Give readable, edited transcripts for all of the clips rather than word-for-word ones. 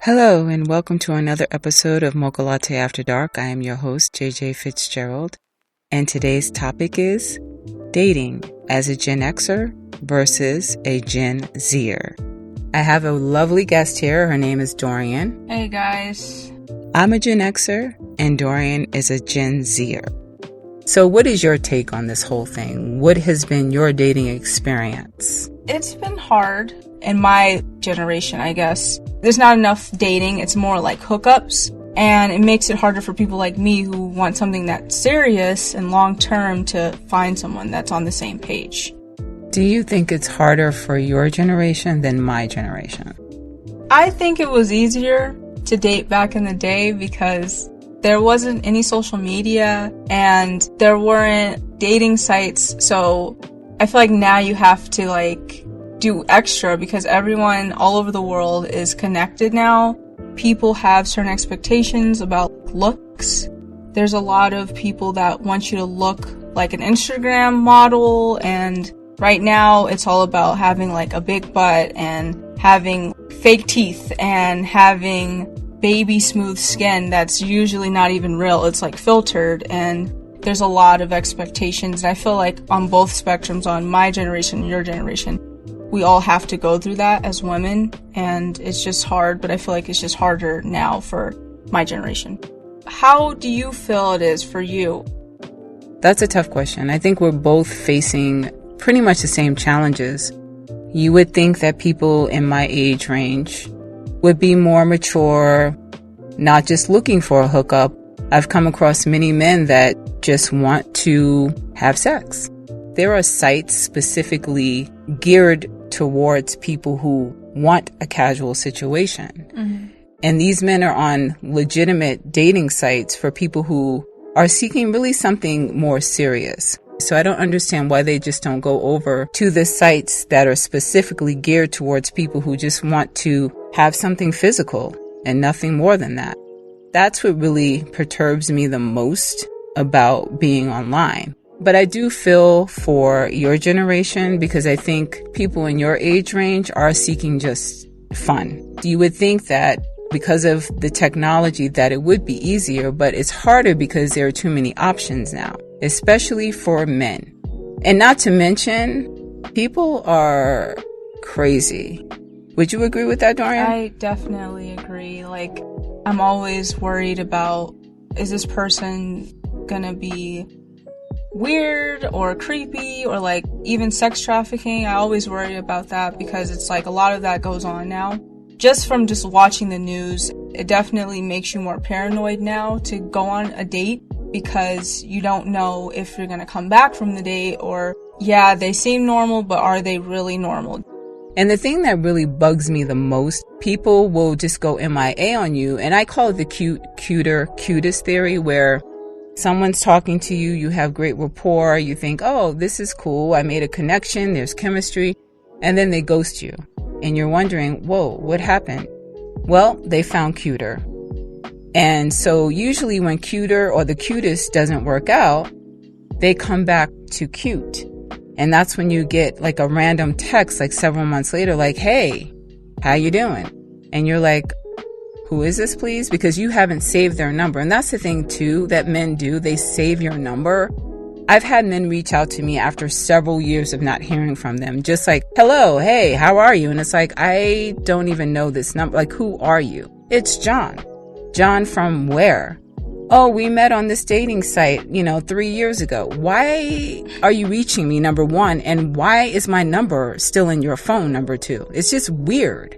Hello and welcome to another episode of Mocha Latte After Dark. I am your host, JJ Fitzgerald, and today's topic is dating as a Gen Xer versus a Gen Zer. I have a lovely guest here. Her name is Dorian. Hey guys. I'm a Gen Xer and Dorian is a Gen Zer. So what is your take on this whole thing? What has been your dating experience? It's been hard in my generation, I guess. There's not enough dating. It's more like hookups. And it makes it harder for people like me who want something that's serious and long-term to find someone that's on the same page. Do you think it's harder for your generation than my generation? I think it was easier to date back in the day because there wasn't any social media and there weren't dating sites. So I feel like now you have to do extra because everyone all over the world is connected now. People have certain expectations about looks. There's a lot of people that want you to look like an Instagram model, and right now it's all about having like a big butt and having fake teeth and having baby smooth skin that's usually not even real. It's like filtered, and there's a lot of expectations. And I feel like on both spectrums, on my generation and your generation, we all have to go through that as women, and it's just hard, but I feel like it's just harder now for my generation. How do you feel it is for you? That's a tough question. I think we're both facing pretty much the same challenges. You would think that people in my age range would be more mature, not just looking for a hookup. I've come across many men that just want to have sex. There are sites specifically geared towards people who want a casual situation. Mm-hmm. And these men are on legitimate dating sites for people who are seeking really something more serious. So I don't understand why they just don't go over to the sites that are specifically geared towards people who just want to have something physical and nothing more than that. That's what really perturbs me the most about being online. But I do feel for your generation because I think people in your age range are seeking just fun. You would think that because of the technology that it would be easier, but it's harder because there are too many options now, especially for men. And not to mention, people are crazy. Would you agree with that, Dorian? I definitely agree. I'm always worried about, is this person gonna be weird or creepy or even sex trafficking? I always worry about that because it's a lot of that goes on now. Just from just watching the news, it definitely makes you more paranoid now to go on a date because you don't know if you're gonna come back from the date or, yeah, they seem normal, but are they really normal? And the thing that really bugs me the most, people will just go MIA on you, and I call it the cutest theory, where someone's talking to you, you have great rapport, you think, oh, this is cool, I made a connection, there's chemistry, and then they ghost you. And you're wondering, whoa, what happened? Well, they found cuter. And so usually when cuter or the cutest doesn't work out, they come back to cute. And that's when you get a random text several months later, hey, how you doing? And you're like, who is this, please? Because you haven't saved their number. And that's the thing, too, that men do. They save your number. I've had men reach out to me after several years of not hearing from them. Just hello, hey, how are you? And it's I don't even know this number. Who are you? It's John. John from where? Oh, we met on this dating site, 3 years ago. Why are you reaching me, number one? And why is my number still in your phone, number two? It's just weird.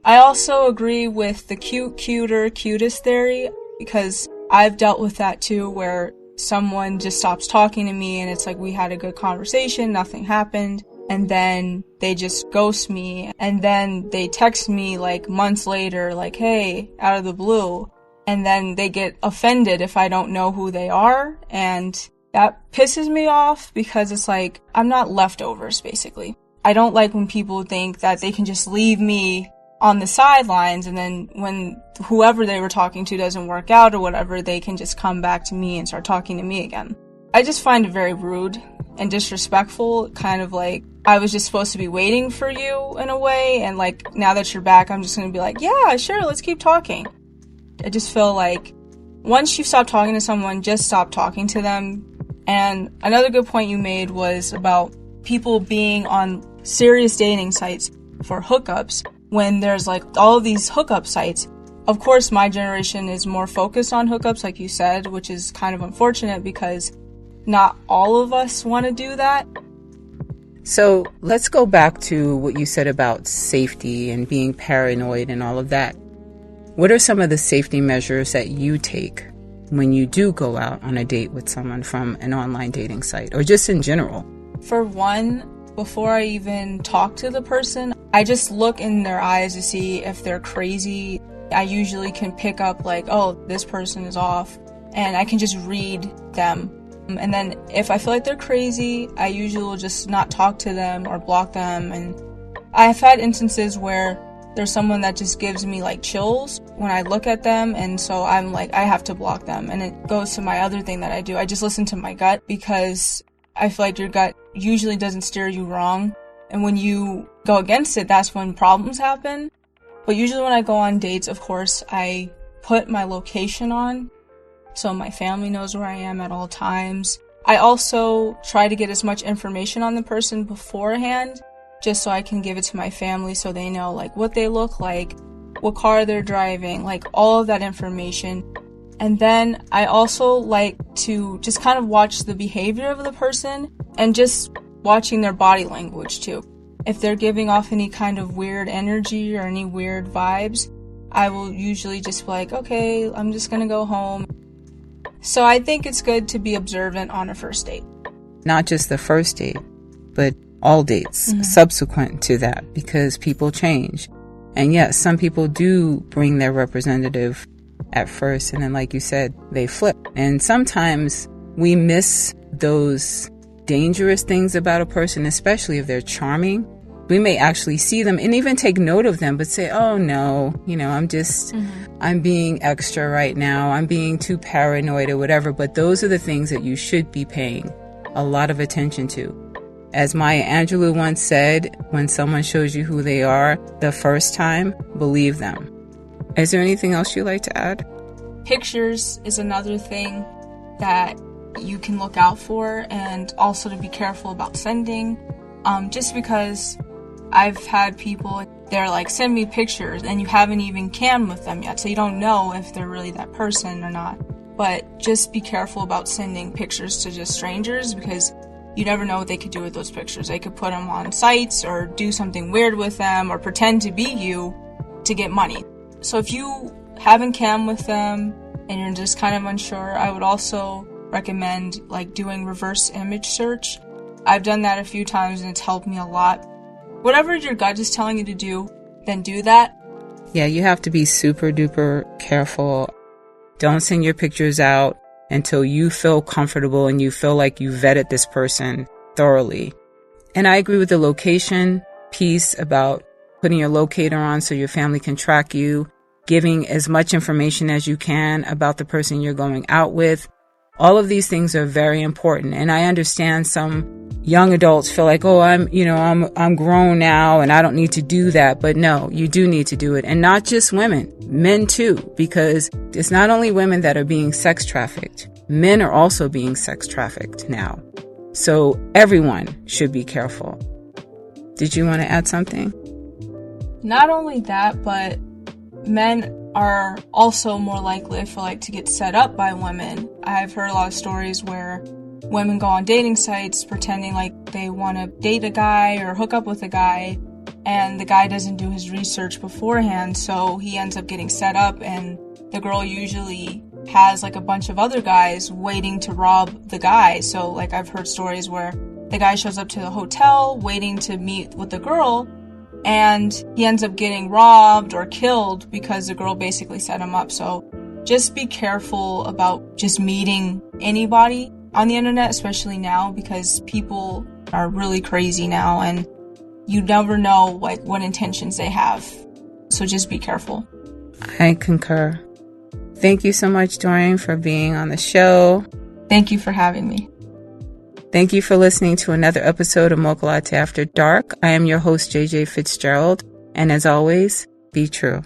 I also agree with the cutest theory because I've dealt with that too, where someone just stops talking to me and it's we had a good conversation, nothing happened, and then they just ghost me, and then they text me months later hey, out of the blue, and then they get offended if I don't know who they are, and that pisses me off because it's I'm not leftovers, basically. I don't like when people think that they can just leave me on the sidelines, and then when whoever they were talking to doesn't work out or whatever, they can just come back to me and start talking to me again. I just find it very rude and disrespectful, kind of I was just supposed to be waiting for you in a way, and like now that you're back, I'm just gonna be like, yeah, sure, let's keep talking. I just feel like once you stop talking to someone, just stop talking to them. And another good point you made was about people being on serious dating sites for hookups when there's like all of these hookup sites. Of course, my generation is more focused on hookups, like you said, which is kind of unfortunate because not all of us want to do that. So let's go back to what you said about safety and being paranoid and all of that. What are some of the safety measures that you take when you do go out on a date with someone from an online dating site or just in general? For one, before I even talk to the person, I just look in their eyes to see if they're crazy. I usually can pick up like, oh, this person is off, and I can just read them. And then if I feel like they're crazy, I usually will just not talk to them or block them. And I've had instances where there's someone that just gives me like chills when I look at them, and so I'm like, I have to block them. And it goes to my other thing that I do. I just listen to my gut because I feel like your gut usually doesn't steer you wrong. And when you go against it, that's when problems happen. But usually when I go on dates, of course, I put my location on so my family knows where I am at all times. I also try to get as much information on the person beforehand, just so I can give it to my family so they know like what they look like, what car they're driving, like all of that information. And then I also like to just kind of watch the behavior of the person and just watching their body language too. If they're giving off any kind of weird energy or any weird vibes, I will usually just be like, okay, I'm just gonna go home. So I think it's good to be observant on a first date. Not just the first date, but all dates subsequent to that, because people change. And yes, some people do bring their representative at first, and then like you said, they flip. And sometimes we miss those dangerous things about a person, especially if they're charming. We may actually see them and even take note of them, but say, oh no, I'm being extra right now. I'm being too paranoid or whatever. But those are the things that you should be paying a lot of attention to. As Maya Angelou once said, when someone shows you who they are the first time, believe them. Is there anything else you'd like to add? Pictures is another thing that you can look out for, and also to be careful about sending. Just because I've had people, they're like, send me pictures, and you haven't even cammed with them yet, so you don't know if they're really that person or not. But just be careful about sending pictures to just strangers, because you never know what they could do with those pictures. They could put them on sites or do something weird with them or pretend to be you to get money. So if you haven't cammed with them and you're just kind of unsure, I would also recommend like doing reverse image search. I've done that a few times and it's helped me a lot. Whatever your gut is telling you to do, then do that. Yeah, you have to be super duper careful. Don't send your pictures out until you feel comfortable and you feel like you vetted this person thoroughly. And I agree with the location piece about putting your locator on so your family can track you, giving as much information as you can about the person you're going out with. All of these things are very important. And I understand some young adults feel like, oh, I'm grown now and I don't need to do that. But no, you do need to do it. And not just women, men too, because it's not only women that are being sex trafficked. Men are also being sex trafficked now. So everyone should be careful. Did you want to add something? Not only that, but men are also more likely, I feel like, to get set up by women. I've heard a lot of stories where women go on dating sites pretending like they want to date a guy or hook up with a guy, and the guy doesn't do his research beforehand, so he ends up getting set up, and the girl usually has like a bunch of other guys waiting to rob the guy. So like I've heard stories where the guy shows up to the hotel waiting to meet with the girl, and he ends up getting robbed or killed because the girl basically set him up. So just be careful about just meeting anybody on the internet, especially now, because people are really crazy now and you never know like what intentions they have. So just be careful. I concur. Thank you so much, Dorian, for being on the show. Thank you for having me. Thank you for listening to another episode of Mocha Latte After Dark. I am your host, JJ Fitzgerald. And as always, be true.